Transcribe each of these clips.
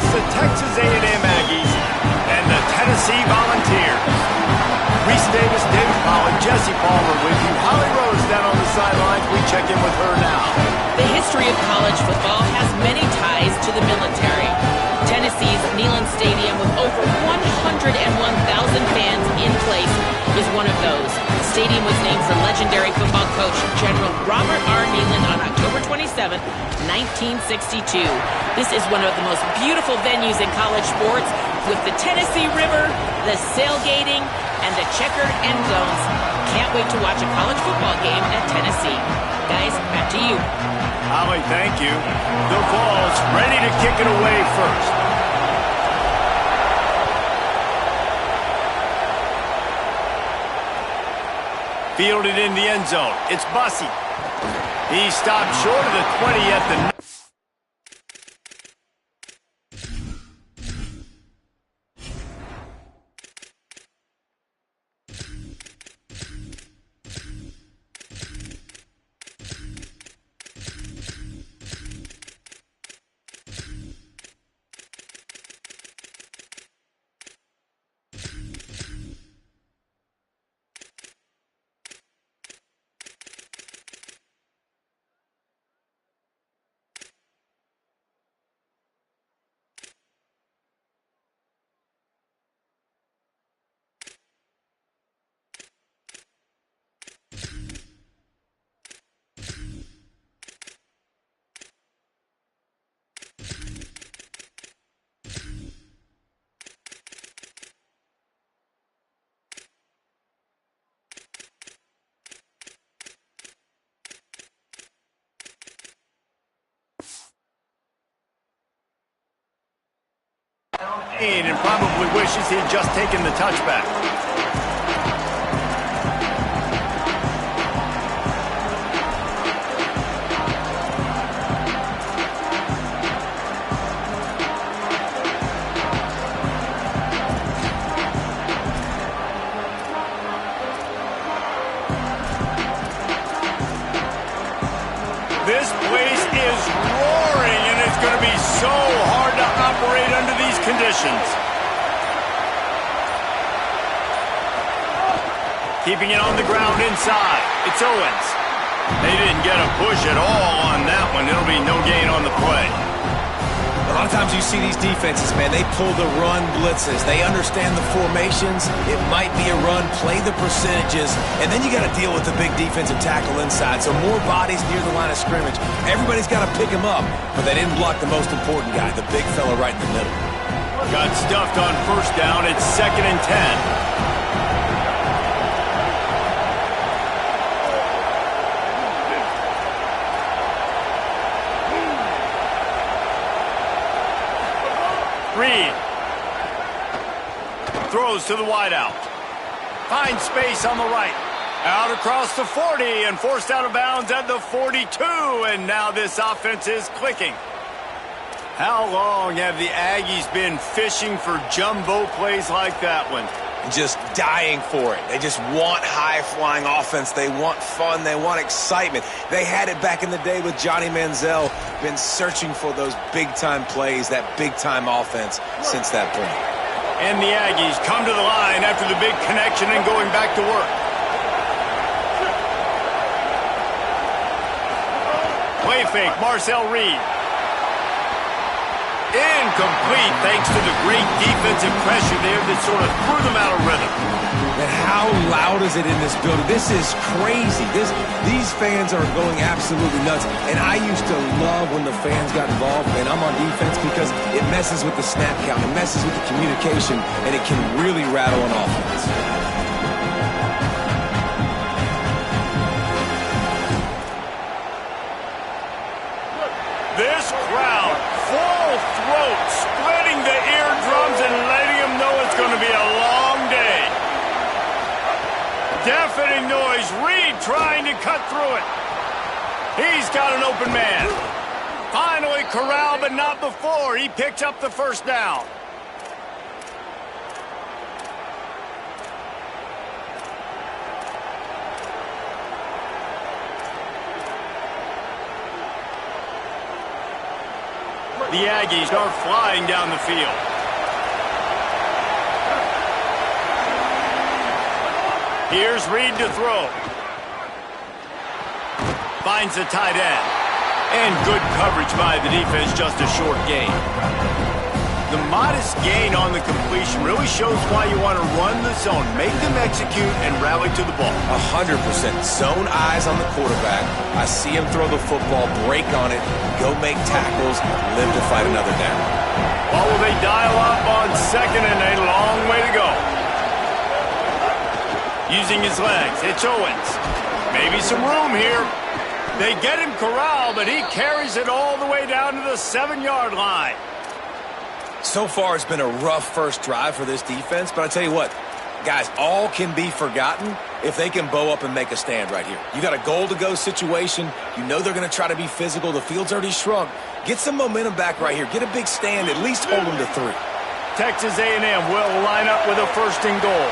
It's the Texas A&M Aggies and the Tennessee Volunteers. Reese Davis, David Powell, and Jesse Palmer with you. Holly Rose down on the sidelines. We check in with her now. The history of college football has many ties to the military. Tennessee's Neyland Stadium, with over 101,000 fans in place, is one of those. The stadium was named for legendary football coach General Robert R. Neyland on October 27, 1962. This is one of the most beautiful venues in college sports, with the Tennessee River, the sailgating, and the checkered end zones. Can't wait to watch a college football game at Tennessee. Guys, back to you. Holly, thank you. The Vols ready to kick it away first. Fielded in the end zone. It's Bussey. He stopped short of the 20 at the... And probably wishes he had just taken the touchback. This place is roaring, and it's going to be so hard to operate under these conditions. Keeping it on the ground inside. It's Owens. They didn't get a push at all on that one. It'll be no gain on the play. A lot of times you see these defenses, man, they pull the run blitzes. They understand the formations. It might be a run, play the percentages, and then you got to deal with the big defensive tackle inside. So more bodies near the line of scrimmage. Everybody's got to pick him up, but they didn't block the most important guy, the big fella right in the middle. Got stuffed on first down. It's 2nd and 10. Reed throws to the wideout. Finds space on the right. Out across the 40 and forced out of bounds at the 42. And now this offense is clicking. How long have the Aggies been fishing for jumbo plays like that one? Just dying for it. They just want high-flying offense. They want fun. They want excitement. They had it back in the day with Johnny Manziel. Been searching for those big-time plays, that big-time offense since that point. And the Aggies come to the line after the big connection and going back to work. Play fake, Marcel Reed. Incomplete thanks to the great defensive pressure there that sort of threw them out of rhythm. And how loud is it in this building? This is crazy. These fans are going absolutely nuts. And I used to love when the fans got involved, and I'm on defense because it messes with the snap count, it messes with the communication, and it can really rattle an offense. This crowd, full throat, splitting the eardrums and letting them know it's going to be a long day. Deafening noise, Reed trying to cut through it. He's got an open man. Finally corralled, but not before. He picked up the first down. The Aggies are flying down the field. Here's Reed to throw. Finds the tight end. And good coverage by the defense, just a short gain. The modest gain on the completion really shows why you want to run the zone, make them execute, and rally to the ball. 100%. Zone eyes on the quarterback. I see him throw the football, break on it, go make tackles, live to fight another down. Well, will they dial up on second and a long way to go? Using his legs, it's Owens. Maybe some room here. They get him corralled, but he carries it all the way down to the 7-yard line. So far, it's been a rough first drive for this defense, but I tell you what, guys, all can be forgotten if they can bow up and make a stand right here. You got a goal-to-go situation. You know they're going to try to be physical. The field's already shrunk. Get some momentum back right here. Get a big stand. At least hold them to 3. Texas A&M will line up with a first and goal.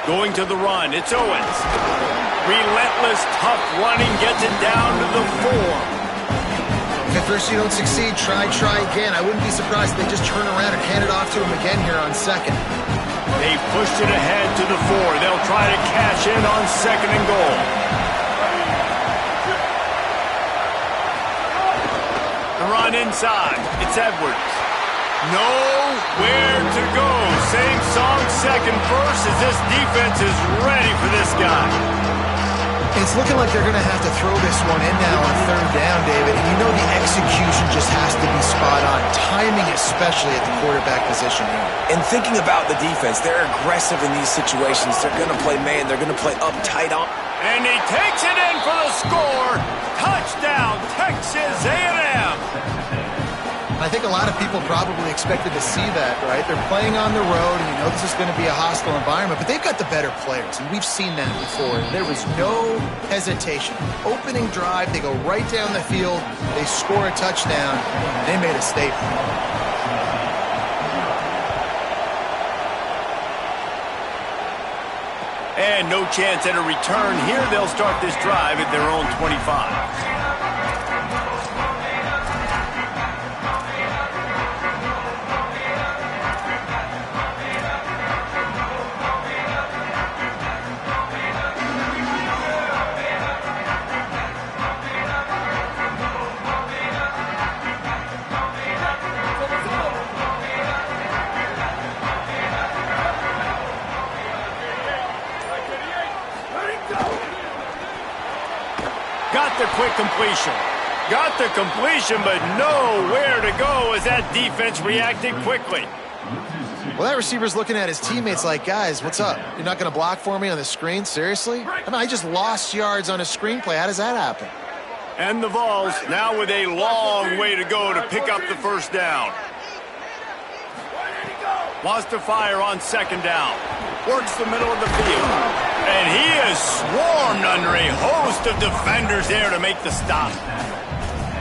Going to the run, it's Owens. Relentless, tough running, gets it down to the 4. If first you don't succeed, try again. I wouldn't be surprised if they just turn around and hand it off to him again here on second. They pushed it ahead to the 4. They'll try to cash in on second and goal. The run inside, it's Edwards. Nowhere to go. Same song, second verse, as this defense is ready for this guy. It's looking like they're going to have to throw this one in now on third down, David. And you know the execution just has to be spot on. Timing especially at the quarterback position here. And thinking about the defense, they're aggressive in these situations. They're going to play man. They're going to play up tight on. And he takes it in for the score. Touchdown, Texas A&M. I think a lot of people probably expected to see that, right? They're playing on the road, and you know this is going to be a hostile environment, but they've got the better players, and we've seen that before. There was no hesitation. Opening drive, they go right down the field, they score a touchdown, and they made a statement. And no chance at a return here. They'll start this drive at their own 25. Got the quick completion. Got the completion, but nowhere to go as that defense reacted quickly. Well, that receiver's looking at his teammates like, guys, what's up? You're not going to block for me on the screen? Seriously? I mean, I just lost yards on a screenplay. How does that happen? And the Vols now with a long way to go to pick up the first down. Wants to fire on second down. Works the middle of the field. And he is swarmed under a host of defenders there to make the stop.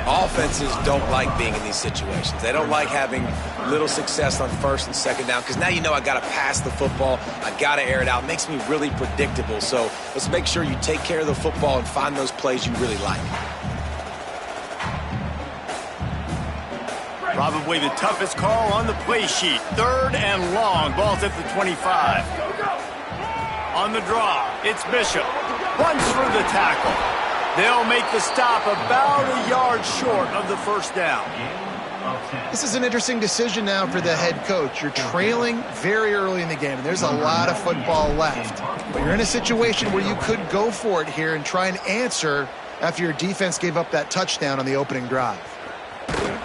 Offenses don't like being in these situations. They don't like having little success on first and second down because now you know I got to pass the football. I got to air it out. It makes me really predictable. So let's make sure you take care of the football and find those plays you really like. Probably the toughest call on the play sheet. Third and long. Ball's at the 25. On the draw, it's Bishop. Runs for the tackle. They'll make the stop about a yard short of the first down. This is an interesting decision now for the head coach. You're trailing very early in the game, and there's a lot of football left. But you're in a situation where you could go for it here and try and answer after your defense gave up that touchdown on the opening drive.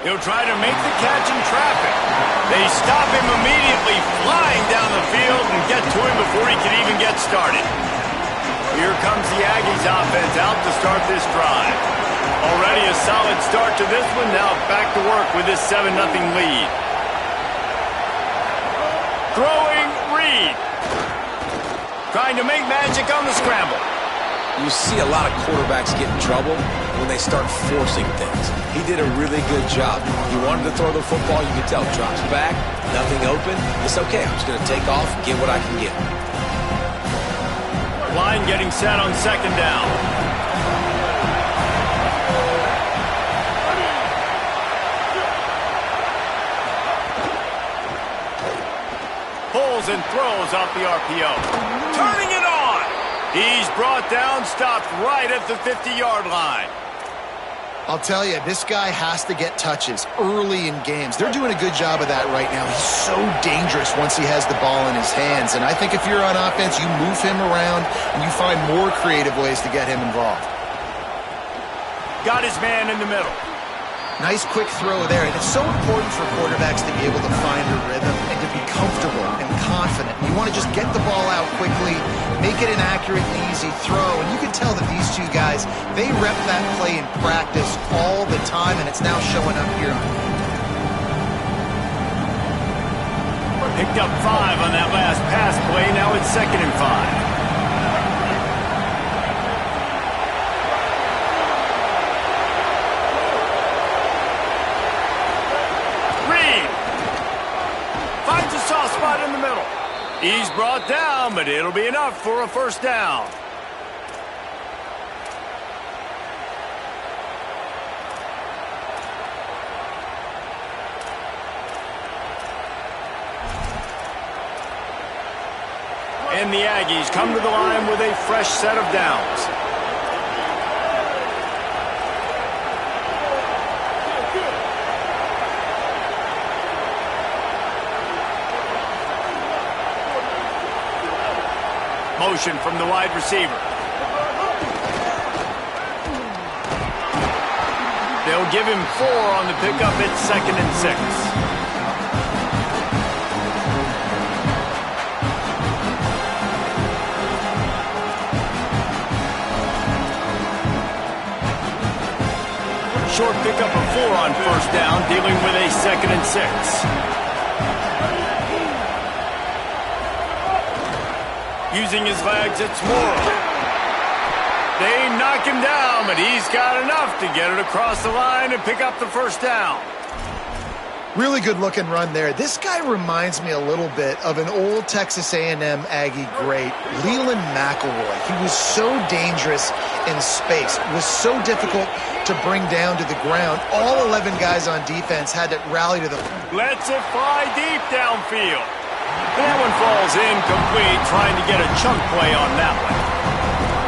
He'll try to make the catch in traffic. They stop him immediately, flying down the field and get to him before he can even get started. Here comes the Aggies offense out to start this drive. Already a solid start to this one. Now back to work with this 7-0 lead. Throwing Reed. Trying to make magic on the scramble. You see a lot of quarterbacks get in trouble when they start forcing things. He did a really good job. He wanted to throw the football. You can tell. Drops back, nothing open. It's okay. I'm just going to take off, get what I can get. line getting set on second down. Pulls and throws off the RPO. Turning it on. He's brought down, stopped right at the 50-yard line. I'll tell you, this guy has to get touches early in games. They're doing a good job of that right now. He's so dangerous once he has the ball in his hands. And I think if you're on offense, you move him around and you find more creative ways to get him involved. Got his man in the middle. Nice quick throw there. And it's so important for quarterbacks to be able to find a rhythm and to be comfortable and confident. You want to just get the ball out quickly, make it an accurate and easy throw. And you can tell that these two guys, they rep that play in practice all the time, and it's now showing up here on Picked up 5 on that last pass play. Now it's 2nd and 5. Finds a soft spot in the middle. He's brought down, but it'll be enough for a first down. And the Aggies come to the line with a fresh set of downs. Motion from the wide receiver. They'll give him 4 on the pickup. It's 2nd and 6. Short pickup of 4 on first down, dealing with a 2nd and 6. Using his legs, it's Morrow. They knock him down, but he's got enough to get it across the line and pick up the first down. Really good looking run there. This guy reminds me a little bit of an old Texas A&M Aggie great, Leland McElroy. He was so dangerous in space. It was so difficult to bring down to the ground. All 11 guys on defense had to rally to the... Lets it fly deep downfield. That one falls incomplete, trying to get a chunk play on that one.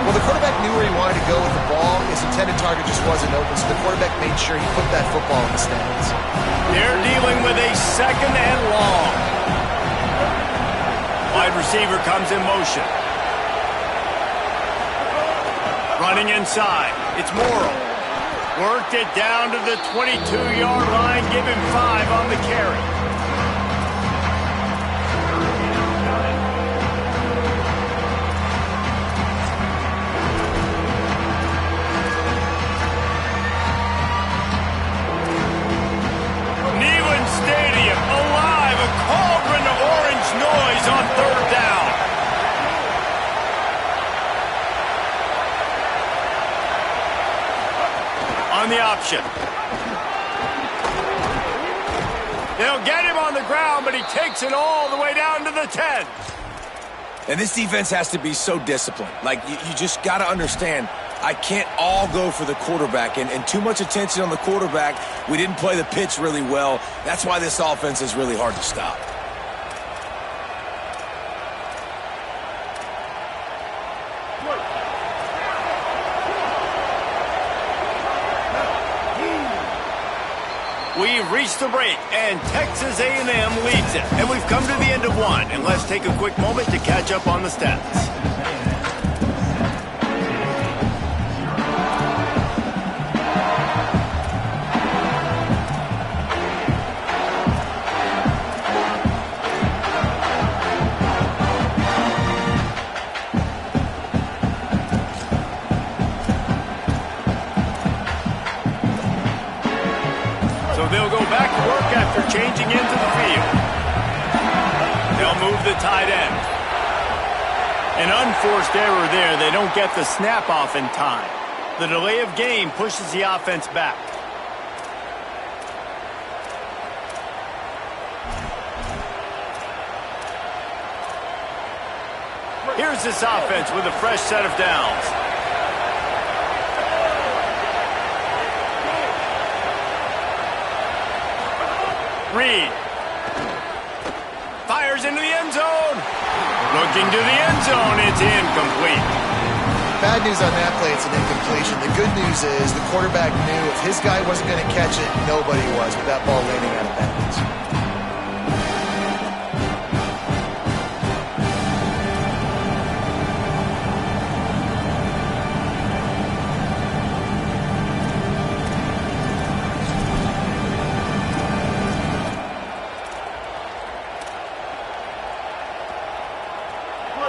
Well, the quarterback knew where he wanted to go with the ball. His intended target just wasn't open, so the quarterback made sure he put that football in the stands. They're dealing with a 2nd and long. Wide receiver comes in motion. Running inside. It's Morrow. Worked it down to the 22-yard line. Give him 5 on the carry. Stadium alive, a cauldron of orange noise on 3rd down. On the option. They'll get him on the ground, but he takes it all the way down to the 10. And this defense has to be so disciplined. Like, you just got to understand, I can't all go for the quarterback, and too much attention on the quarterback. We didn't play the pitch really well. That's why this offense is really hard to stop. We've reached the break, and Texas A&M leads it. And we've come to the end of one, and let's take a quick moment to catch up on the stats. They'll go back to work after changing into the field. They'll move the tight end. An unforced error there. They don't get the snap off in time. The delay of game pushes the offense back. Here's here's this offense with a fresh set of downs. Reed fires into the end zone. Looking to the end zone. It's incomplete. Bad news on that play, it's an incompletion. The good news is the quarterback knew if his guy wasn't going to catch it, nobody was with that ball landing out of bounds.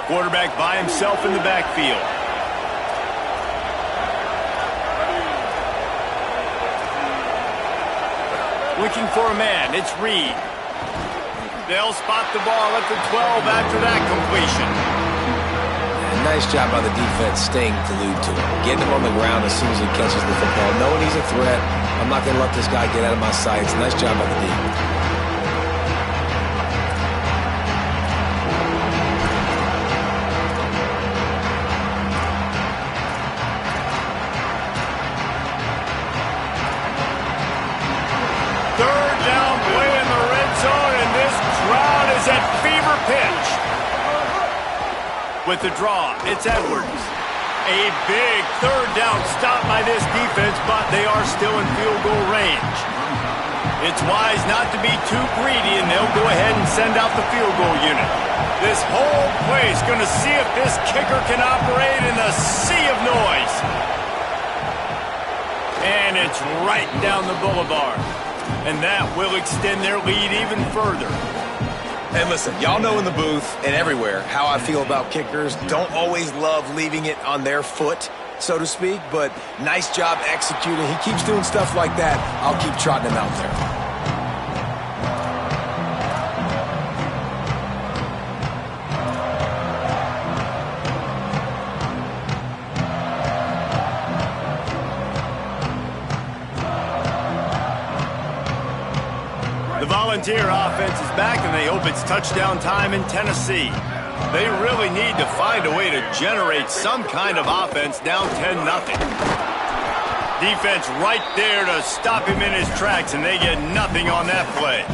Quarterback by himself in the backfield. Looking for a man, it's Reed. They'll spot the ball at the 12 after that completion. And nice job by the defense staying glued to him. Getting him on the ground as soon as he catches the football. Knowing he's a threat, I'm not going to let this guy get out of my sights. Nice job by the defense. With the draw, it's Edwards. A big third down stop by this defense, but they are still in field goal range. It's wise not to be too greedy, and they'll go ahead and send out the field goal unit. This whole place going to see if this kicker can operate in the sea of noise. And it's right down the boulevard. And that will extend their lead even further. And listen, y'all know in the booth and everywhere how I feel about kickers. Don't always love leaving it on their foot, so to speak, but nice job executing. He keeps doing stuff like that. I'll keep trotting him out there. The Volunteer offense is back, and they hope it's touchdown time in Tennessee. They really need to find a way to generate some kind of offense down 10-0. Defense right there to stop him in his tracks, and they get nothing on that play.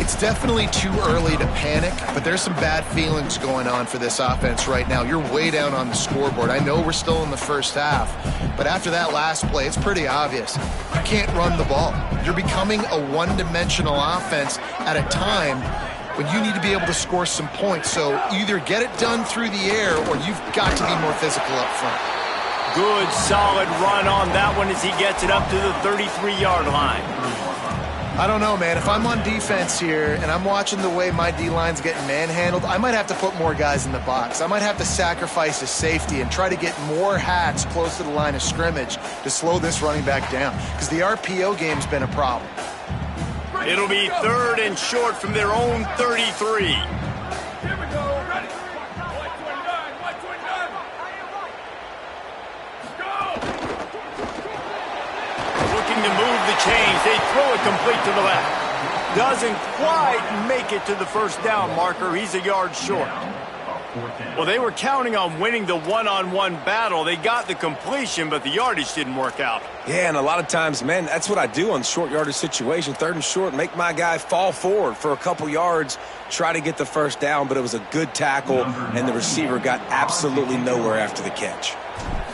It's definitely too early to panic, but there's some bad feelings going on for this offense right now. You're way down on the scoreboard. I know we're still in the first half, but after that last play, it's pretty obvious. You can't run the ball. You're becoming a one-dimensional offense at a time when you need to be able to score some points. So either get it done through the air or you've got to be more physical up front. Good, solid run on that one as he gets it up to the 33-yard line. I don't know, man. If I'm on defense here and I'm watching the way my D-line's getting manhandled, I might have to put more guys in the box. I might have to sacrifice a safety and try to get more hats close to the line of scrimmage to slow this running back down, because the RPO game's been a problem. It'll be 3rd and short from their own 33. To move the chains, they throw it complete to the left. Doesn't quite make it to the first down marker. He's a yard short. Well, they were counting on winning the one-on-one battle. They got the completion, but the yardage didn't work out. Yeah, and a lot of times, man, that's what I do on short yardage situation. 3rd and short, make my guy fall forward for a couple yards, try to get the first down, but it was a good tackle, and the receiver got absolutely nowhere after the catch.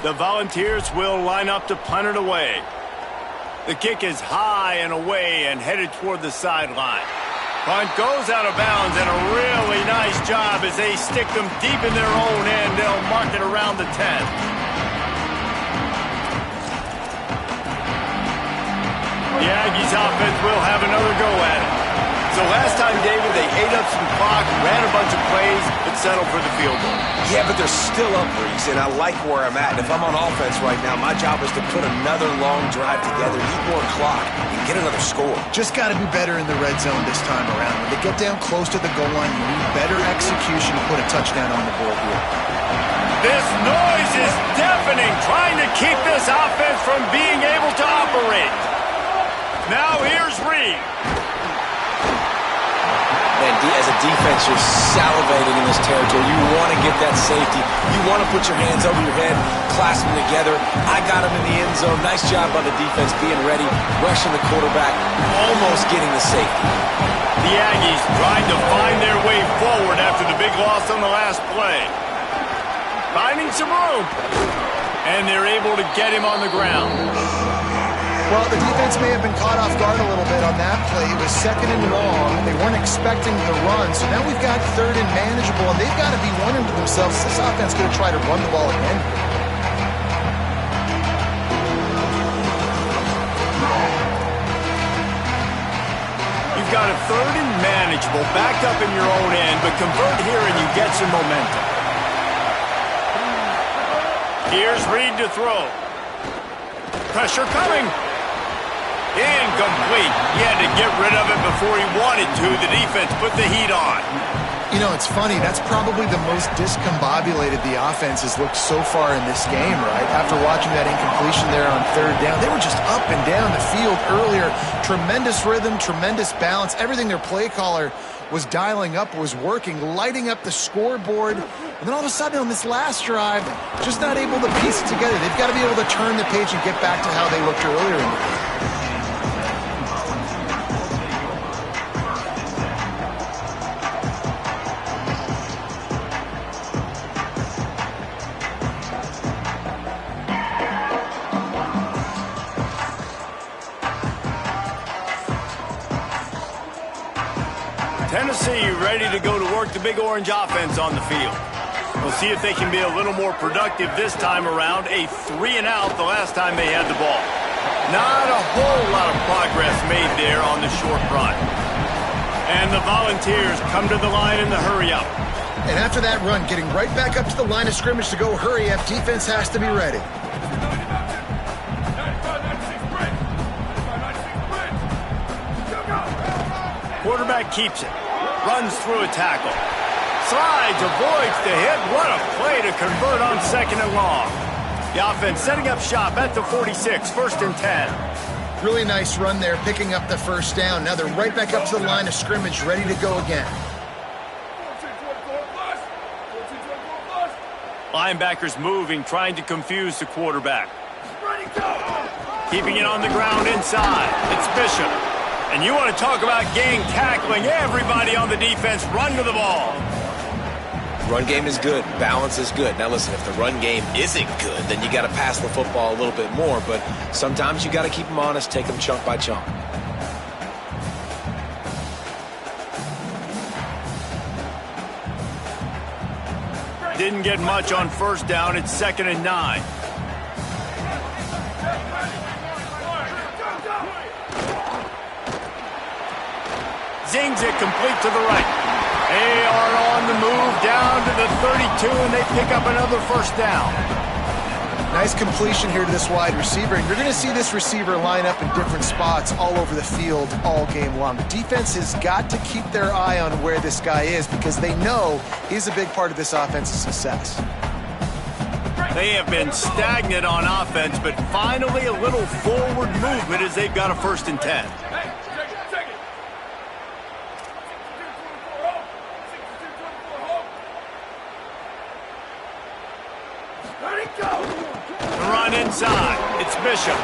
The Volunteers will line up to punt it away. The kick is high and away and headed toward the sideline. Punt goes out of bounds, and a really nice job as they stick them deep in their own end. They'll mark it around the 10. The Aggies offense will have another go at it. So last time, David, they ate up some clock, ran a bunch of plays, but settled for the field goal. Yeah, but they're still up, Reese, and I like where I'm at. And if I'm on offense right now, my job is to put another long drive together, eat more clock, and get another score. Just got to do better in the red zone this time around. When they get down close to the goal line, you need better execution to put a touchdown on the board here. This noise is deafening, trying to keep this offense from being able to operate. Now here's Reed. And as a defense, you're salivating in this territory. You want to get that safety. You want to put your hands over your head, clasp them together. I got him in the end zone. Nice job by the defense being ready, rushing the quarterback, almost getting the safety. The Aggies trying to find their way forward after the big loss on the last play. Finding some room. And they're able to get him on the ground. Well, the defense may have been caught off guard a little bit on that play. It was 2nd and long. They weren't expecting the run. So now we've got 3rd and manageable, and they've got to be wondering to themselves, this offense going to try to run the ball again? You've got a 3rd and manageable, backed up in your own end, but convert here and you get some momentum. Here's Reed to throw. Pressure coming. Incomplete. He had to get rid of it before he wanted to. The defense put the heat on. You know, it's funny. That's probably the most discombobulated the offense has looked so far in this game, right? After watching that incompletion there on 3rd down, they were just up and down the field earlier. Tremendous rhythm, tremendous balance. Everything their play caller was dialing up was working, lighting up the scoreboard. And then all of a sudden on this last drive, just not able to piece it together. They've got to be able to turn the page and get back to how they looked earlier in the game. Tennessee ready to go to work the Big Orange offense on the field. We'll see if they can be a little more productive this time around. A 3-and-out the last time they had the ball. Not a whole lot of progress made there on the short run. And the Volunteers come to the line in the hurry-up. And after that run, getting right back up to the line of scrimmage to go hurry-up, defense has to be ready. Quarterback keeps it. Runs through a tackle. Slides, avoids the hit. What a play to convert on 2nd and long. The offense setting up shop at the 46, 1st and 10. Really nice run there, picking up the 1st down. Now they're right back up to the line of scrimmage, ready to go again. Linebackers moving, trying to confuse the quarterback. Keeping it on the ground inside. It's Bishop. And you want to talk about gang tackling. Everybody on the defense run to the ball. Run game is good. Balance is good. Now listen, if the run game isn't good, then you got to pass the football a little bit more. But sometimes you got to keep them honest, take them chunk by chunk. Didn't get much on 1st down. It's 2nd and 9. Zings it complete to the right. They are on the move down to the 32, and they pick up another 1st down. Nice completion here to this wide receiver, and you're going to see this receiver line up in different spots all over the field all game long. Defense has got to keep their eye on where this guy is because they know he's a big part of this offense's success. They have been stagnant on offense, but finally a little forward movement as they've got a 1st and 10. Run inside. It's Bishop.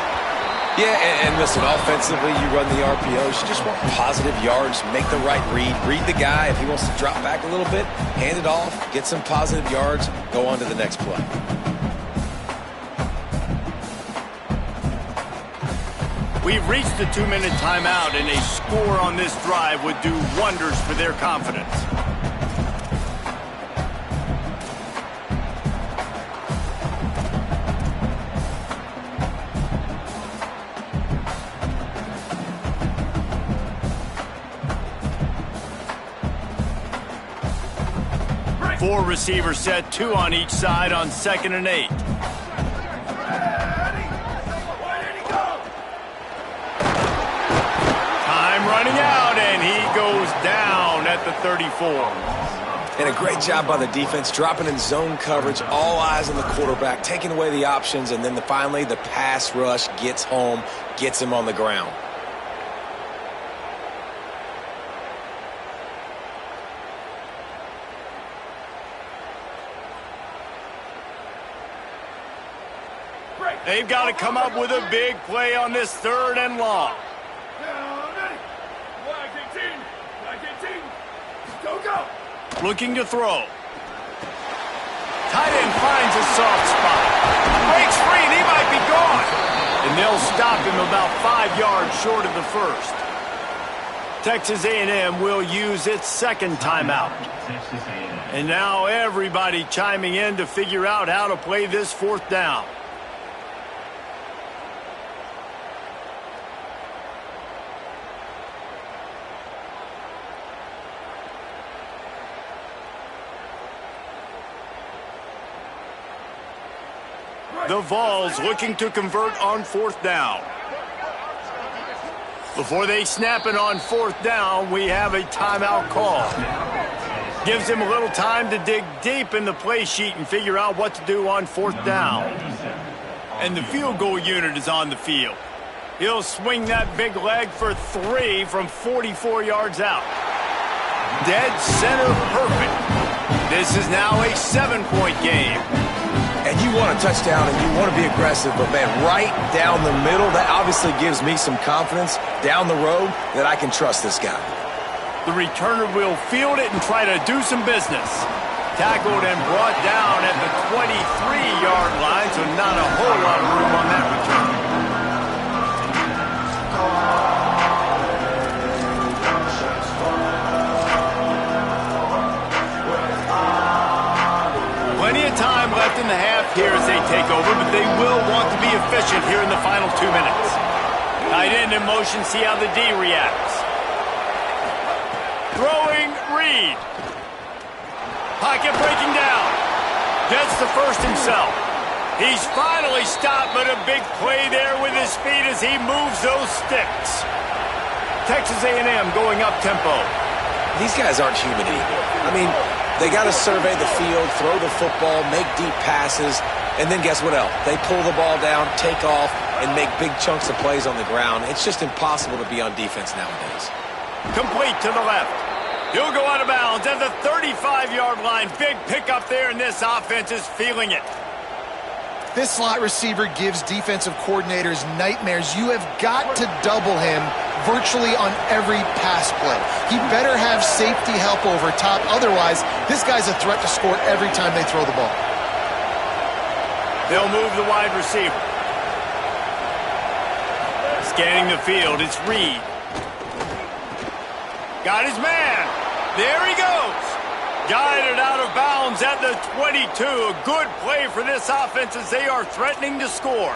Yeah, and listen, offensively, you run the RPOs. You just want positive yards, make the right read the guy. If he wants to drop back a little bit, hand it off, get some positive yards, go on to the next play. We've reached the 2-minute timeout, and a score on this drive would do wonders for their confidence. Four receivers set, 2 on each side on 2nd and 8. Time running out, and he goes down at the 34. And a great job by the defense, dropping in zone coverage, all eyes on the quarterback, taking away the options, and then finally the pass rush gets home, gets him on the ground. They've got to come up with a big play on this 3rd and long. Looking to throw. Tight end finds a soft spot. Breaks free and he might be gone. And they'll stop him about 5 yards short of the first. Texas A&M will use its 2nd timeout. And now everybody chiming in to figure out how to play this 4th down. The Vols looking to convert on 4th down. Before they snap it on 4th down, we have a timeout call. Gives him a little time to dig deep in the play sheet and figure out what to do on 4th down. And the field goal unit is on the field. He'll swing that big leg for 3 from 44 yards out. Dead center perfect. This is now a 7-point game. And you want a touchdown and you want to be aggressive, but, man, right down the middle, that obviously gives me some confidence down the road that I can trust this guy. The returner will field it and try to do some business. Tackled and brought down at the 23-yard line, so not a whole lot of room on that return. Plenty of time left in the half here as they take over, but they will want to be efficient here in the final 2 minutes. Tight end in motion, see how the D reacts. Throwing Reed. Pocket breaking down. Gets the first himself. He's finally stopped, but a big play there with his feet as he moves those sticks. Texas A&M going up tempo. These guys aren't human either. I mean, they got to survey the field, throw the football, make deep passes, and then guess what else? They pull the ball down, take off, and make big chunks of plays on the ground. It's just impossible to be on defense nowadays. Complete to the left. He'll go out of bounds at the 35-yard line. Big pickup there, and this offense is feeling it. This slot receiver gives defensive coordinators nightmares. You have got to double him virtually on every pass play. He better have safety help over top. Otherwise, this guy's a threat to score every time they throw the ball. They'll move the wide receiver. Scanning the field, it's Reed. Got his man. There he goes. Guided out of bounds at the 22. A good play for this offense as they are threatening to score.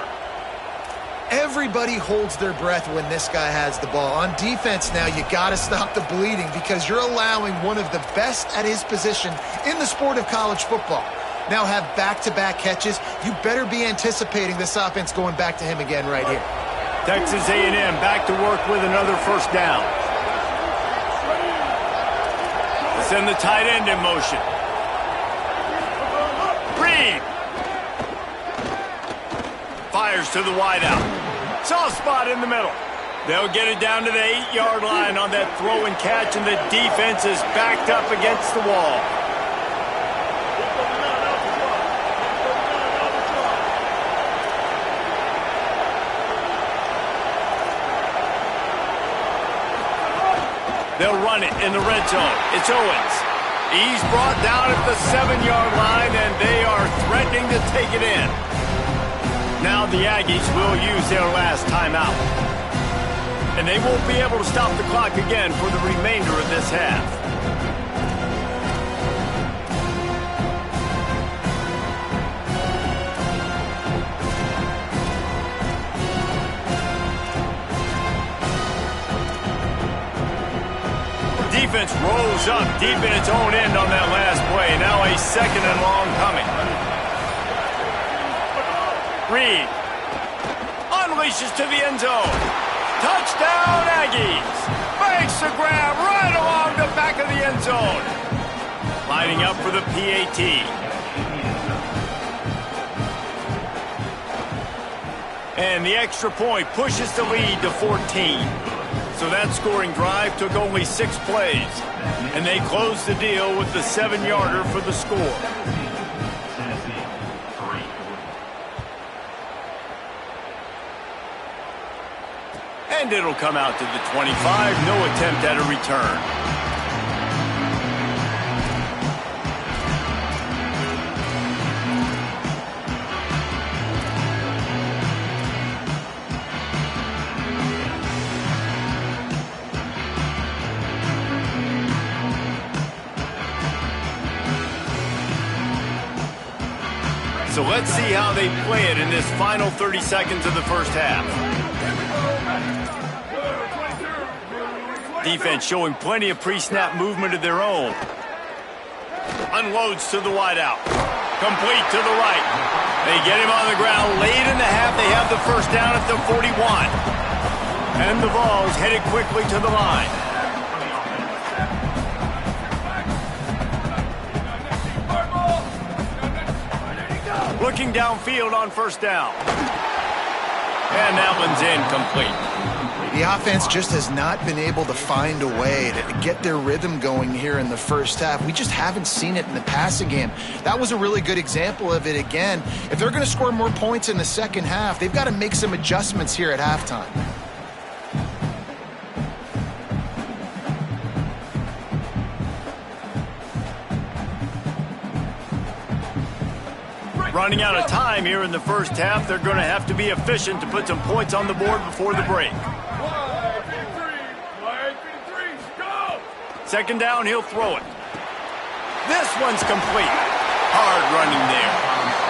Everybody holds their breath when this guy has the ball. On defense now, you got to stop the bleeding because you're allowing one of the best at his position in the sport of college football. Now have back-to-back catches. You better be anticipating this offense going back to him again right here. Texas A&M back to work with another first down. Send the tight end in motion. Reed. Fires to the wideout. Soft spot in the middle. They'll get it down to the 8-yard line on that throw and catch, and the defense is backed up against the wall. They'll run it in the red zone. It's Owens. He's brought down at the 7-yard line, and they are threatening to take it in. Now the Aggies will use their last timeout. And they won't be able to stop the clock again for the remainder of this half. Defense rolls up deep in its own end on that last play. Now a 2nd and long coming. Reed unleashes to the end zone. Touchdown, Aggies. Makes the grab right along the back of the end zone. Lining up for the PAT. And the extra point pushes the lead to 14. So that scoring drive took only 6 plays. And they closed the deal with the 7-yarder for the score. And it'll come out to the 25. No attempt at a return. So let's see how they play it in this final 30 seconds of the first half. Defense showing plenty of pre-snap movement of their own. Unloads to the wideout. Complete to the right. They get him on the ground late in the half. They have the first down at the 41. And the ball's headed quickly to the line. Looking downfield on first down. And that one's incomplete. The offense just has not been able to find a way to get their rhythm going here in the first half. We just haven't seen it in the passing game. That was a really good example of it again. If they're going to score more points in the second half, they've got to make some adjustments here at halftime. Running out of time here in the first half. They're going to have to be efficient to put some points on the board before the break. Second down, he'll throw it. This one's complete. Hard running there.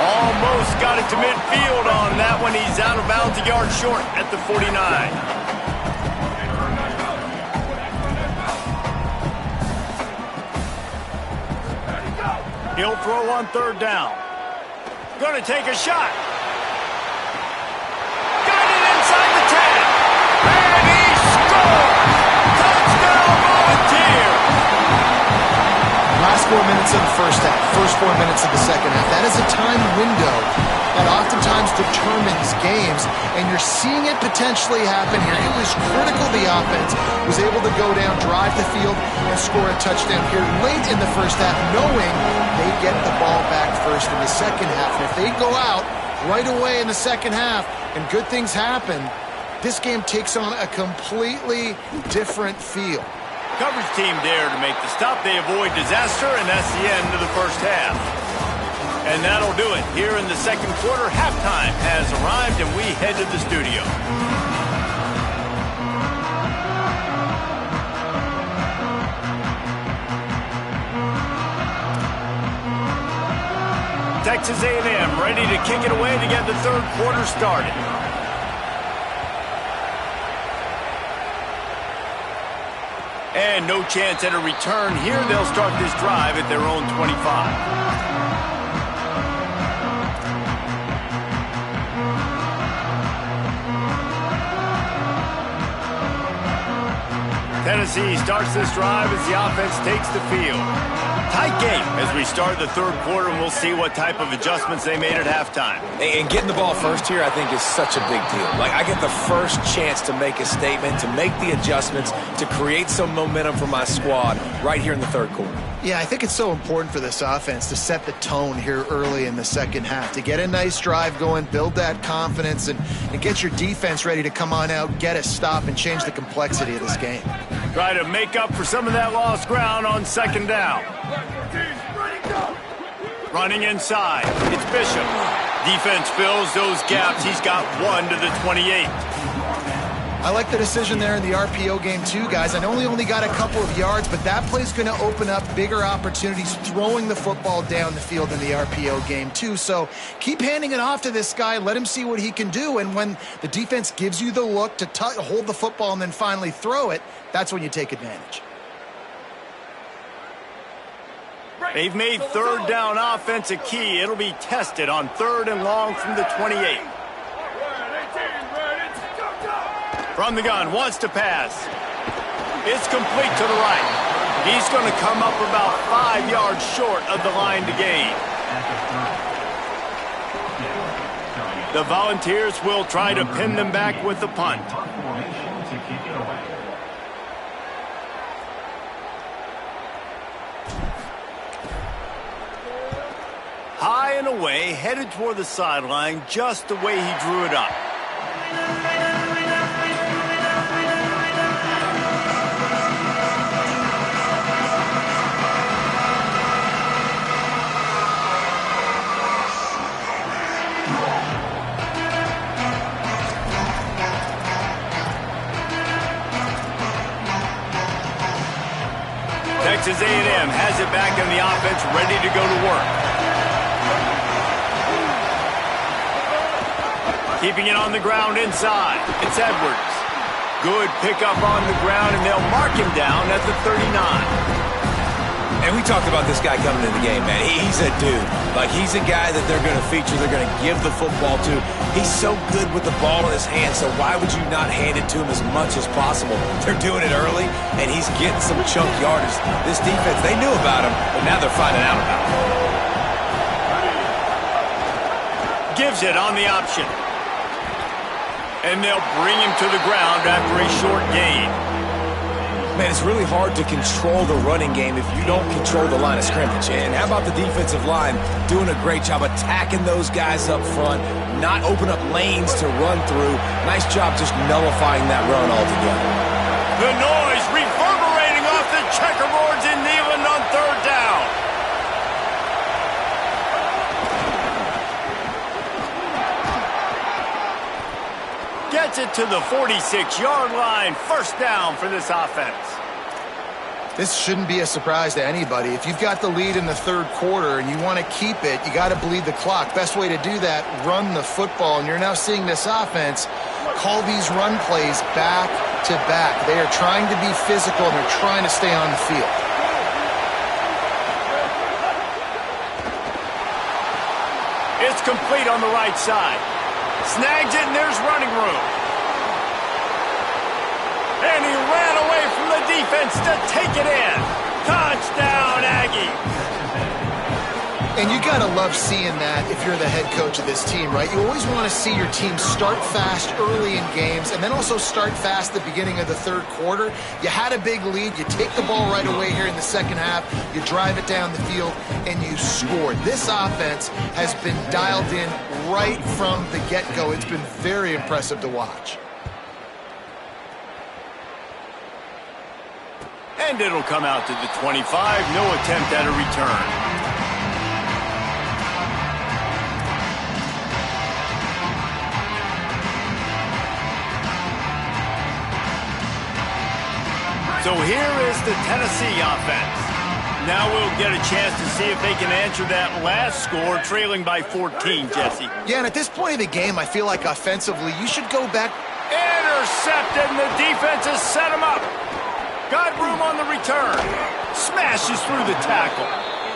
Almost got it to midfield on that one. He's out of bounds, a yard short at the 49. He'll throw on third down. Going to take a shot. Got it inside the 10. And he scored! Touchdown Volunteer! Last 4 minutes of the first half, first 4 minutes of the second half. That is a time window that oftentimes determines games, and you're seeing it potentially happen here. It was critical the offense was able to go down, drive the field, and score a touchdown here late in the first half, knowing they get the ball back first in the second half. And if they go out right away in the second half and good things happen, this game takes on a completely different feel. Coverage team there to make the stop. They avoid disaster, and that's the end of the first half. And that'll do it. Here in the second quarter, halftime has arrived, and we head to the studio. Texas A&M ready to kick it away to get the third quarter started. And no chance at a return here. They'll start this drive at their own 25. Tennessee starts this drive as the offense takes the field. Tight game as we start the third quarter, and we'll see what type of adjustments they made at halftime. And getting the ball first here, I think, is such a big deal. Like, I get the first chance to make a statement, to make the adjustments, to create some momentum for my squad right here in the third quarter. Yeah, I think it's so important for this offense to set the tone here early in the second half, to get a nice drive going, build that confidence, and get your defense ready to come on out, get a stop, and change the complexity of this game. Try to make up for some of that lost ground on second down. Running inside, it's Bishop. Defense fills those gaps. He's got one to the 28. I like the decision there in the RPO game too, guys. I know he only got a couple of yards, but that play's going to open up bigger opportunities throwing the football down the field in the RPO game too. So keep handing it off to this guy. Let him see what he can do. And when the defense gives you the look to hold the football and then finally throw it, that's when you take advantage. They've made third down offense a key. It'll be tested on third and long from the 28. From the gun, wants to pass. It's complete to the right. He's going to come up about 5 yards short of the line to gain. The Volunteers will try to pin them back with the punt. High and away, headed toward the sideline, just the way he drew it up. Texas A&M has it back on the offense, ready to go to work. Keeping it on the ground inside. It's Edwards. Good pickup on the ground, and they'll mark him down at the 39. And we talked about this guy coming into the game, man. He's a dude. Like, he's a guy that they're going to feature, they're going to give the football to. He's so good with the ball in his hand, so why would you not hand it to him as much as possible? They're doing it early, and he's getting some chunk yardage. This defense, they knew about him, but now they're finding out about him. Gives it on the option. And they'll bring him to the ground after a short gain. Man, it's really hard to control the running game if you don't control the line of scrimmage. And how about the defensive line doing a great job attacking those guys up front, not open up lanes to run through. Nice job just nullifying that run altogether. The noise reverberating off the checkerboards in Neyland on third down. Gets it to the 46-yard line. First down for this offense. This shouldn't be a surprise to anybody. If you've got the lead in the third quarter and you want to keep it, you got to bleed the clock. Best way to do that, run the football. And you're now seeing this offense call these run plays back to back. They are trying to be physical, and they're trying to stay on the field. It's complete on the right side. Snags it, and there's running room. And he ran away from the defense to take it in. Touchdown, Aggie. And you got to love seeing that if you're the head coach of this team, right? You always want to see your team start fast early in games and then also start fast at the beginning of the third quarter. You had a big lead. You take the ball right away here in the second half. You drive it down the field, and you scored. This offense has been dialed in right from the get-go. It's been very impressive to watch. And it'll come out to the 25. No attempt at a return. So here is the Tennessee offense. Now we'll get a chance to see if they can answer that last score, trailing by 14, Jesse. Yeah, and at this point of the game, I feel like offensively, you should go back. Intercepted, and the defense has set him up. Got room on the return. Smashes through the tackle.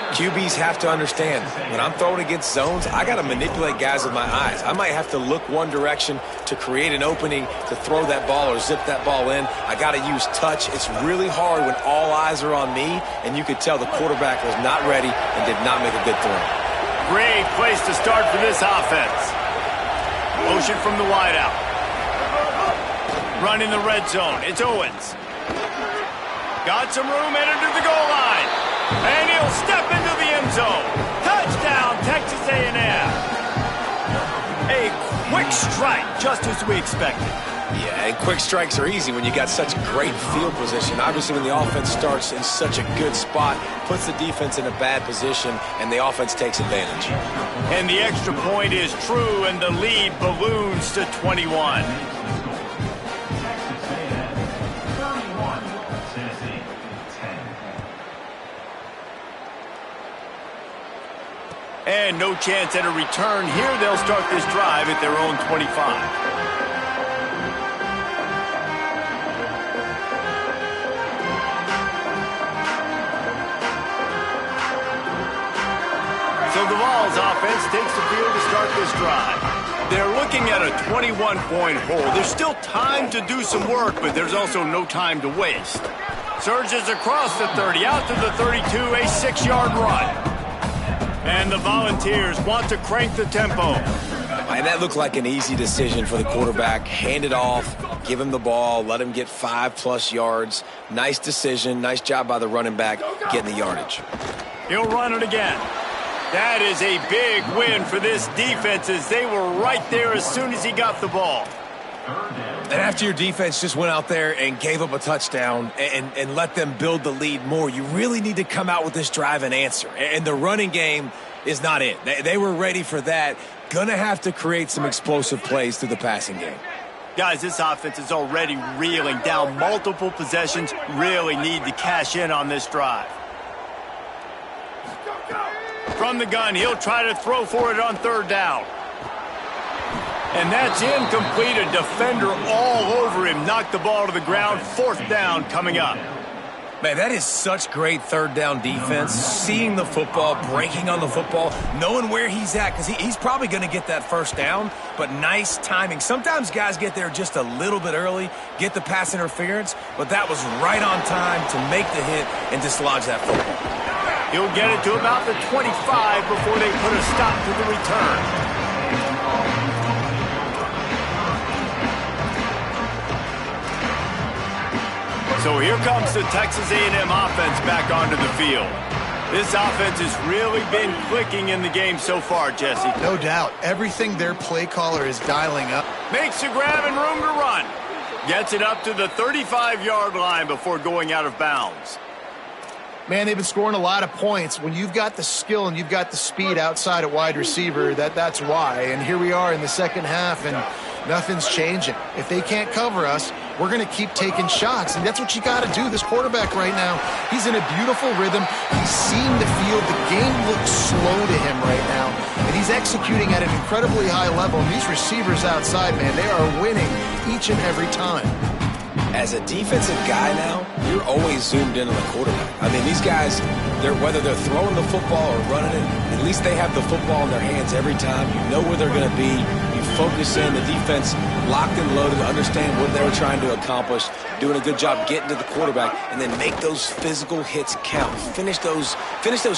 QBs have to understand, when I'm throwing against zones, I got to manipulate guys with my eyes. I might have to look one direction to create an opening to throw that ball or zip that ball in. I got to use touch. It's really hard when all eyes are on me, and you could tell the quarterback was not ready and did not make a good throw. Great place to start for this offense. Motion from the wideout. Run in the red zone. It's Owens. Got some room, headed to the goal line. And he'll step into the end zone. Touchdown, Texas A&M. A quick strike, just as we expected. Yeah, and quick strikes are easy when you got such great field position. Obviously, when the offense starts in such a good spot, puts the defense in a bad position, and the offense takes advantage. And the extra point is true, and the lead balloons to 21. And no chance at a return here. They'll start this drive at their own 25. So the Vols offense takes the field to start this drive. They're looking at a 21-point hole. There's still time to do some work, but there's also no time to waste. Surges across the 30, out to the 32, a 6-yard run. And the Volunteers want to crank the tempo. And that looked like an easy decision for the quarterback. Hand it off, give him the ball, let him get 5+ yards. Nice decision. Nice job by the running back getting the yardage. He'll run it again. That is a big win for this defense, as they were right there as soon as he got the ball. And after your defense just went out there and gave up a touchdown and let them build the lead more, you really need to come out with this drive and answer. And the running game is not it. They were ready for that. Gonna have to create some explosive plays through the passing game. Guys, this offense is already reeling down multiple possessions. Really need to cash in on this drive. From the gun, he'll try to throw for it on third down. And that's incomplete. A defender all over him. Knocked the ball to the ground. Fourth down coming up. Man, that is such great third down defense. Seeing the football, breaking on the football, knowing where he's at, because he's probably going to get that first down, but nice timing. Sometimes guys get there just a little bit early, get the pass interference, but that was right on time to make the hit and dislodge that football. He'll get it to about the 25 before they put a stop to the return. So here comes the Texas A&M offense back onto the field. This offense has really been clicking in the game so far, Jesse. No doubt. Everything their play caller is dialing up. Makes the grab and room to run. Gets it up to the 35-yard line before going out of bounds. Man, they've been scoring a lot of points. When you've got the skill and you've got the speed outside at wide receiver, that's why. And here we are in the second half, and nothing's changing. If they can't cover us, we're going to keep taking shots, and that's what you got to do. This quarterback right now, he's in a beautiful rhythm. He's seeing the field. The game looks slow to him right now, and he's executing at an incredibly high level. And these receivers outside, man, they are winning each and every time. As a defensive guy now, you're always zoomed in on the quarterback. I mean, these guys, whether they're throwing the football or running it, at least they have the football in their hands every time. You know where they're going to be. You focus in. The defense locked and loaded, understand what they were trying to accomplish, doing a good job getting to the quarterback, and then make those physical hits count. Finish those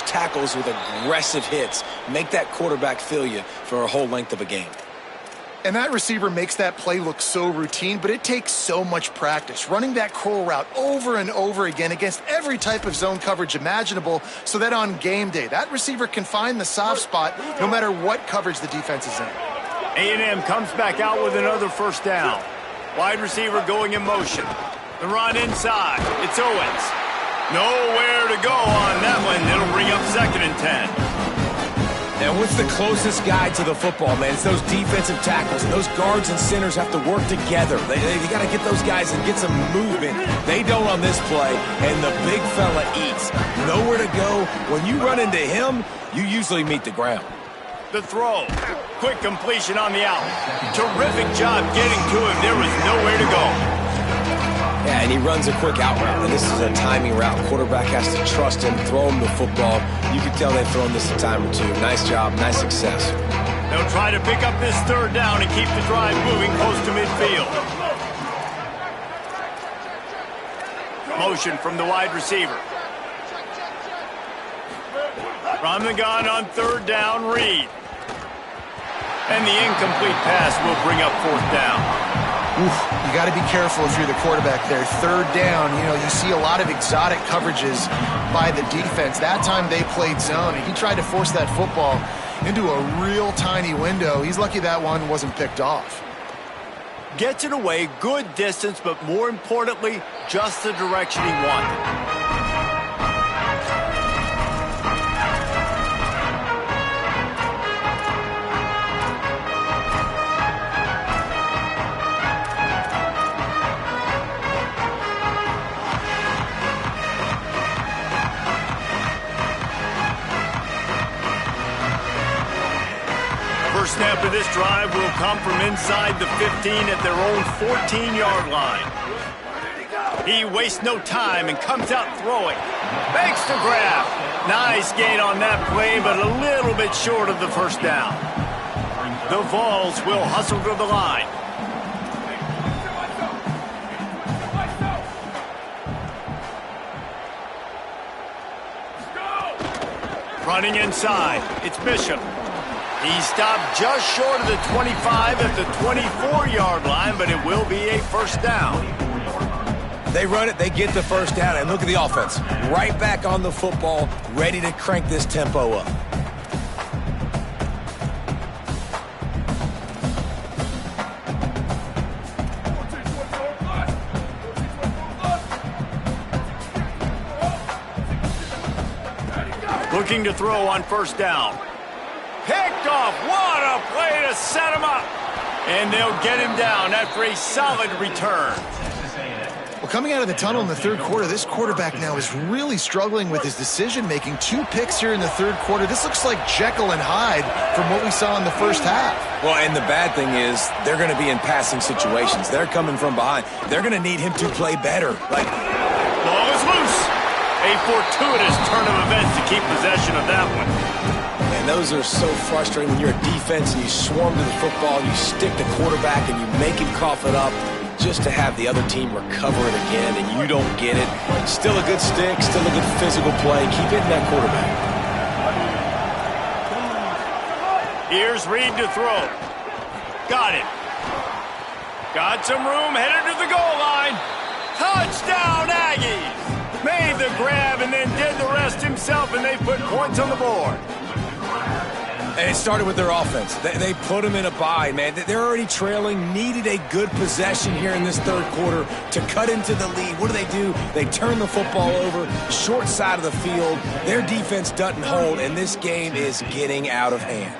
tackles with aggressive hits. Make that quarterback feel you for a whole length of a game. And that receiver makes that play look so routine, but it takes so much practice. Running that curl route over and over again against every type of zone coverage imaginable so that on game day, that receiver can find the soft spot no matter what coverage the defense is in. A&M comes back out with another first down. Wide receiver going in motion. The run inside. It's Owens. Nowhere to go on that one. It'll bring up 2nd and 10. Now, what's the closest guy to the football, man? It's those defensive tackles. Those guards and centers have to work together. They got to get those guys and get some movement. They don't on this play, and the big fella eats. Nowhere to go. When you run into him, you usually meet the ground. The throw. Quick completion on the out. Terrific job getting to him. There was nowhere to go. Yeah, and he runs a quick out route, and this is a timing route. Quarterback has to trust him, throw him the football. You can tell they've thrown this a time or two. Nice job, nice success. They'll try to pick up this third down and keep the drive moving close to midfield. Motion from the wide receiver. From the gun on third down, Reed. And the incomplete pass will bring up 4th down. You got to be careful if you're the quarterback there. Third down, you see a lot of exotic coverages by the defense. That time they played zone, and he tried to force that football into a real tiny window. He's lucky that one wasn't picked off. Gets it away, good distance, but more importantly, just the direction he wanted. First snap of this drive will come from inside the 15 at their own 14-yard line. He wastes no time and comes out throwing. Makes the grab. Nice gain on that play, but a little bit short of the first down. The Vols will hustle to the line. Running inside, it's Bishop. He stopped just short of the 25 at the 24-yard line, but it will be a first down. They run it, they get the first down, and look at the offense. Right back on the football, ready to crank this tempo up. Looking to throw on first down. Picked off. What a play to set him up. And they'll get him down after a solid return. Well, coming out of the tunnel in the third quarter, this quarterback now is really struggling with his decision-making. 2 picks here in the third quarter. This looks like Jekyll and Hyde from what we saw in the first half. Well, and the bad thing is they're going to be in passing situations. They're coming from behind. They're going to need him to play better. Ball is loose. A fortuitous turn of events to keep possession of that one. And those are so frustrating when you're a defense and you swarm to the football, you stick the quarterback and you make him cough it up just to have the other team recover it again and you don't get it. Still a good stick, still a good physical play. Keep hitting that quarterback. Here's Reed to throw. Got it. Got some room, headed to the goal line. Touchdown, Aggies! Made the grab and then did the rest himself, and they put points on the board. And it started with their offense. They put them in a bind, man. They're already trailing, needed a good possession here in this third quarter to cut into the lead. What do? They turn the football over, short side of the field. Their defense doesn't hold, and this game is getting out of hand.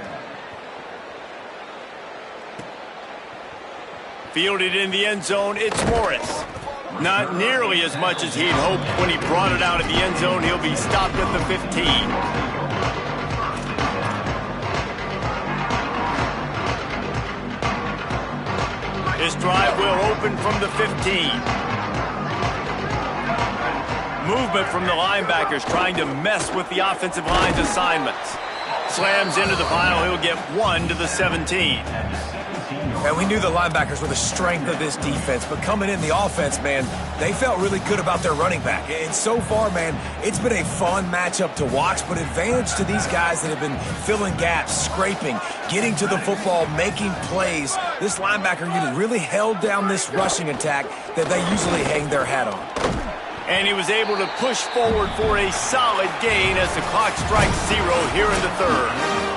Fielded in the end zone, it's Morris. Not nearly as much as he'd hoped when he brought it out of the end zone. He'll be stopped at the 15. This drive will open from the 15. Movement from the linebackers trying to mess with the offensive line's assignments. Slams into the pile. He'll get 1 to the 17. And we knew the linebackers were the strength of this defense, but coming in the offense, man, they felt really good about their running back. And so far, man, it's been a fun matchup to watch, but advantage to these guys that have been filling gaps, scraping, getting to the football, making plays. This linebacker unit really held down this rushing attack that they usually hang their hat on. And he was able to push forward for a solid gain as the clock strikes 0 here in the third.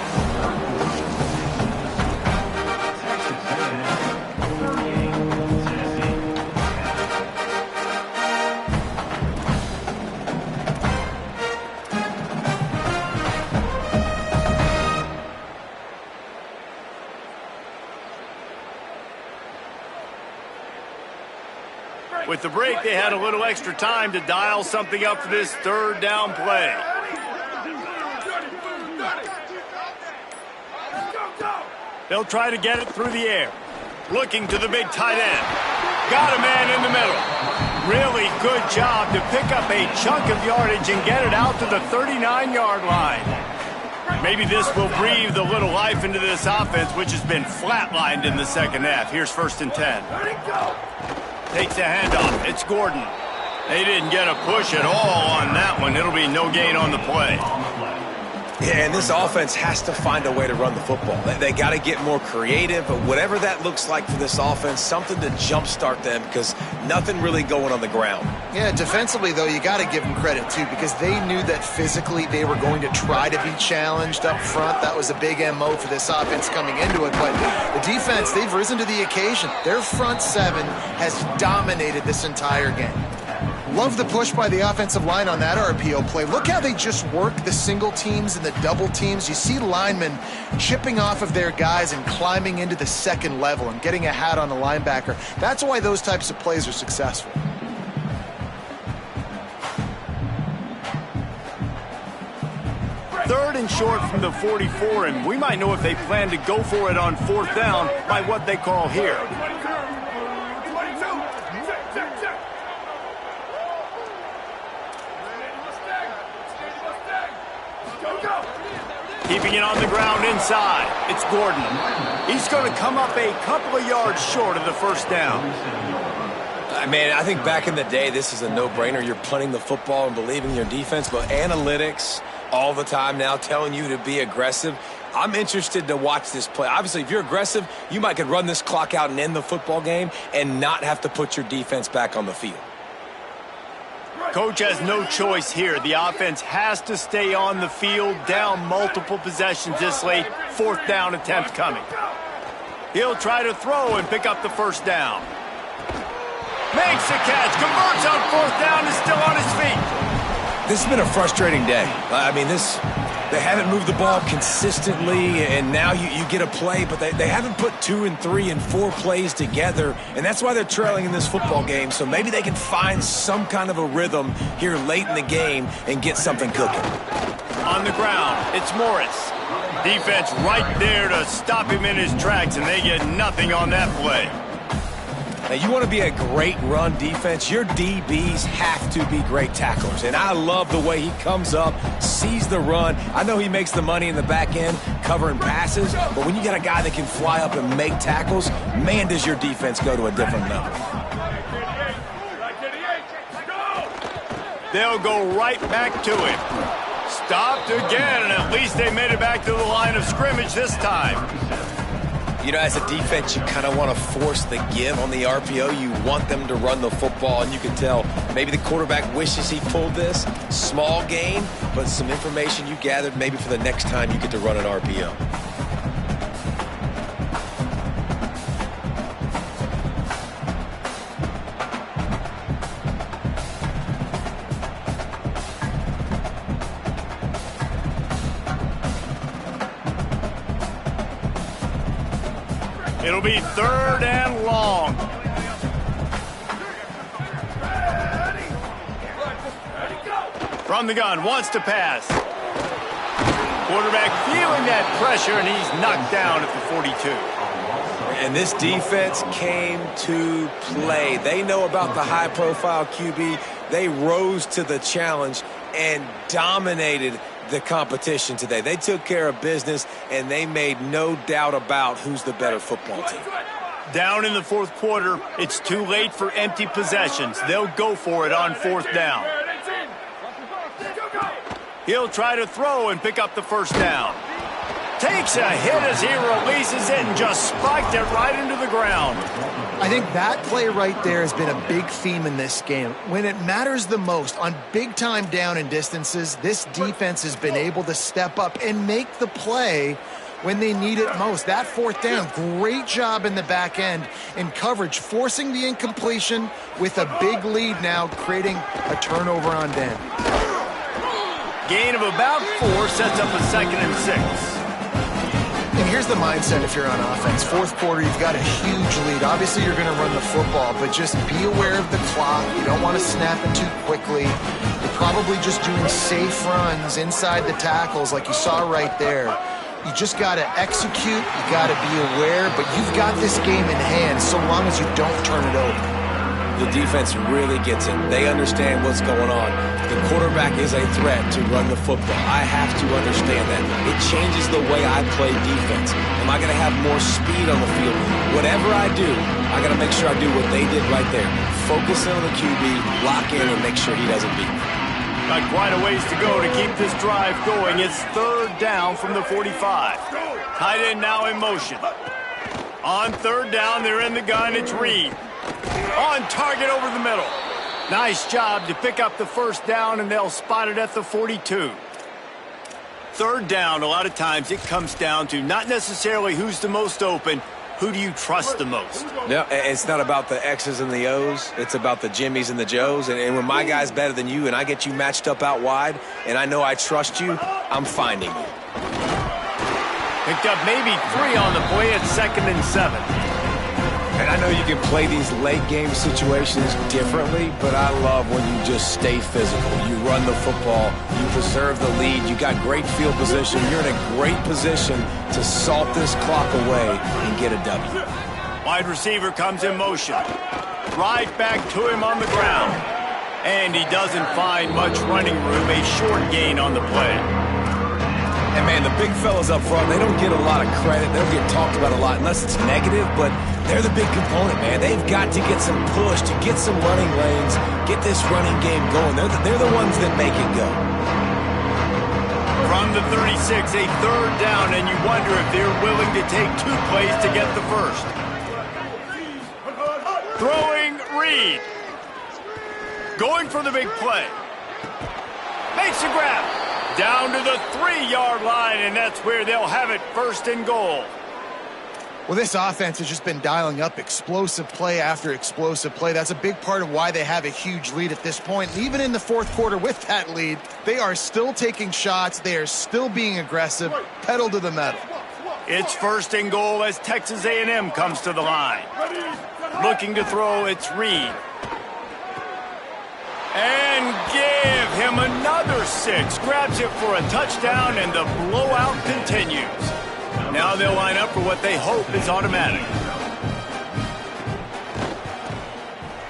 With the break, they had a little extra time to dial something up for this third down play. They'll try to get it through the air. Looking to the big tight end. Got a man in the middle. Really good job to pick up a chunk of yardage and get it out to the 39-yard line. Maybe this will breathe a little life into this offense, which has been flatlined in the second half. Here's 1st and 10. Takes a handoff. It's Gordon. They didn't get a push at all on that one. It'll be no gain on the play. Yeah, and this offense has to find a way to run the football. They got to get more creative, but whatever that looks like for this offense, something to jumpstart them because nothing really going on the ground. Yeah, defensively, though, you got to give them credit, too, because they knew that physically they were going to try to be challenged up front. That was a big MO for this offense coming into it. But the defense, they've risen to the occasion. Their front 7 has dominated this entire game. Love the push by the offensive line on that RPO play. Look how they just work the single teams and the double teams. You see linemen chipping off of their guys and climbing into the second level and getting a hat on the linebacker. That's why those types of plays are successful. Third and short from the 44, and we might know if they plan to go for it on 4th down by what they call here. Keeping it on the ground inside. It's Gordon. He's going to come up a couple of yards short of the 1st down. Man, I think back in the day, this is a no-brainer. You're punting the football and believing in your defense, but analytics all the time now telling you to be aggressive. I'm interested to watch this play. Obviously, if you're aggressive, you might could run this clock out and end the football game and not have to put your defense back on the field. Coach has no choice here. The offense has to stay on the field, down multiple possessions this late. 4th down attempt coming. He'll try to throw and pick up the 1st down. Makes a catch, converts on 4th down, is still on his feet. This has been a frustrating day. I mean, this They haven't moved the ball consistently, and now you get a play, but they haven't put 2 and 3 and 4 plays together, and that's why they're trailing in this football game. So maybe they can find some kind of a rhythm here late in the game and get something cooking. On the ground, it's Morris. Defense right there to stop him in his tracks, and they get nothing on that play. Now, you want to be a great run defense, your DBs have to be great tacklers. And I love the way he comes up, sees the run. I know he makes the money in the back end covering passes, but when you got a guy that can fly up and make tackles, man, does your defense go to a different level. They'll go right back to him. Stopped again, and at least they made it back to the line of scrimmage this time. You know, as a defense, you kind of want to force the give on the RPO. You want them to run the football, and you can tell maybe the quarterback wishes he pulled this. Small gain, but some information you gathered maybe for the next time you get to run an RPO. It'll be 3rd and long. From the gun, wants to pass. Quarterback feeling that pressure, and he's knocked down at the 42. And this defense came to play. They know about the high-profile QB. They rose to the challenge and dominated the competition today. They took care of business, and they made no doubt about who's the better football team. Down in the 4th quarter, it's too late for empty possessions. They'll go for it on 4th down. He'll try to throw and pick up the 1st down. Takes a hit as he releases it and just spiked it right into the ground. I think that play right there has been a big theme in this game. When it matters the most, on big-time down and distances, this defense has been able to step up and make the play when they need it most. That 4th down, great job in the back end in coverage, forcing the incompletion with a big lead now, creating a turnover on down. Gain of about 4 sets up a 2nd and 6. And here's the mindset if you're on offense. 4th quarter, you've got a huge lead. Obviously, you're going to run the football, but just be aware of the clock. You don't want to snap it too quickly. You're probably just doing safe runs inside the tackles like you saw right there. You just got to execute. You got to be aware, but you've got this game in hand so long as you don't turn it over. The defense really gets it. They understand what's going on. The quarterback is a threat to run the football. I have to understand that. It changes the way I play defense. Am I going to have more speed on the field? Whatever I do, I got to make sure I do what they did right there. Focus in on the QB, lock in, and make sure he doesn't beat me. Got quite a ways to go to keep this drive going. It's 3rd down from the 45. Tight end now in motion. On 3rd down, they're in the gun. It's Reed. On target over the middle. Nice job to pick up the 1st down, and they'll spot it at the 42. 3rd down, a lot of times it comes down to not necessarily who's the most open, who do you trust the most? No, it's not about the X's and the O's. It's about the Jimmies and the Joes. And when my guy's better than you and I get you matched up out wide and I know I trust you, I'm finding you. Picked up maybe 3 on the play at 2nd and 7. And I know you can play these late game situations differently, but I love when you just stay physical. You run the football, you preserve the lead, you got great field position, you're in a great position to salt this clock away and get a W. Wide receiver comes in motion. Right back to him on the ground. And he doesn't find much running room, a short gain on the play. And, man, the big fellas up front, they don't get a lot of credit. They don't get talked about a lot unless it's negative, but they're the big component, man. They've got to get some push, to get some running lanes, get this running game going. They're the ones that make it go. From the 36, a 3rd down, and you wonder if they're willing to take 2 plays to get the 1st. Throwing Reed. Going for the big play. Makes a grab. Down to the 3-yard line, and that's where they'll have it 1st and goal. Well, this offense has just been dialing up explosive play after explosive play. That's a big part of why they have a huge lead at this point. And even in the fourth quarter with that lead, they are still taking shots. They are still being aggressive, pedal to the metal. It's first and goal as Texas A&M comes to the line. Looking to throw, it's Reed. And give him another 6. Grabs it for a touchdown, and the blowout continues. Now they'll line up for what they hope is automatic.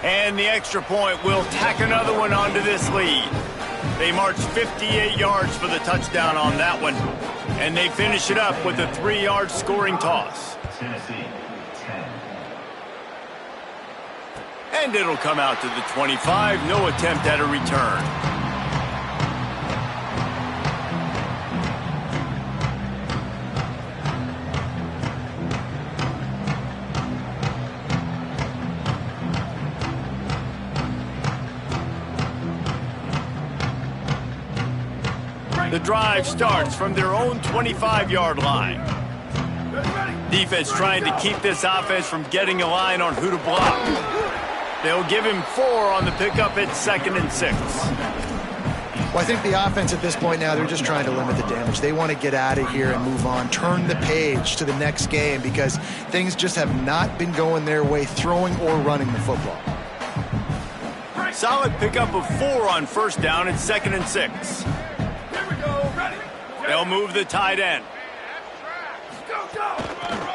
And the extra point will tack another one onto this lead. They march 58 yards for the touchdown on that one. And they finish it up with a 3-yard scoring toss. And it'll come out to the 25. No attempt at a return. The drive starts from their own 25-yard line. Defense trying to keep this offense from getting a line on who to block. They'll give him 4 on the pickup at 2nd and 6. Well, I think the offense at this point now, they're just trying to limit the damage. They want to get out of here and move on, turn the page to the next game because things just have not been going their way, throwing or running the football. Solid pickup of 4 on first down at 2nd and 6. They'll move the tight end.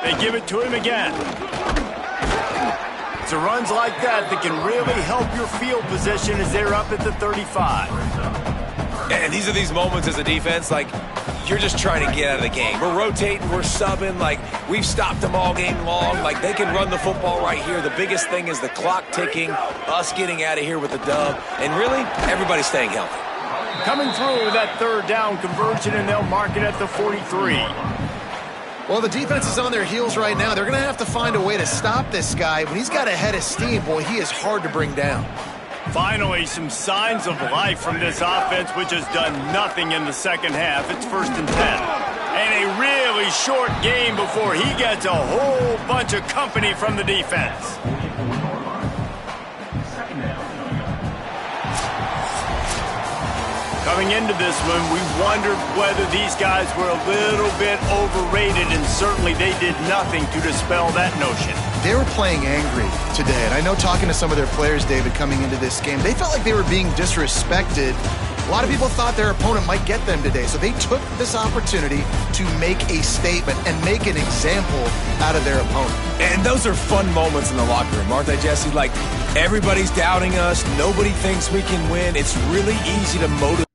They give it to him again. It's runs like that that can really help your field position as they're up at the 35. And these are these moments as a defense, like, you're just trying to get out of the game. We're rotating, we're subbing, like, we've stopped them all game long. Like, they can run the football right here. The biggest thing is the clock ticking, us getting out of here with the dub, and really, everybody staying healthy. Coming through with that 3rd down conversion, and they'll mark it at the 43. Well, the defense is on their heels right now. They're going to have to find a way to stop this guy. When he's got a head of steam, boy, he is hard to bring down. Finally, some signs of life from this offense, which has done nothing in the second half. It's 1st and 10. And a really short game before he gets a whole bunch of company from the defense. Coming into this one, we wondered whether these guys were a little bit overrated, and certainly they did nothing to dispel that notion. They were playing angry today, and I know talking to some of their players, David, coming into this game, they felt like they were being disrespected. A lot of people thought their opponent might get them today, so they took this opportunity to make a statement and make an example out of their opponent. And those are fun moments in the locker room, aren't they, Jesse? Like, everybody's doubting us. Nobody thinks we can win. It's really easy to motivate.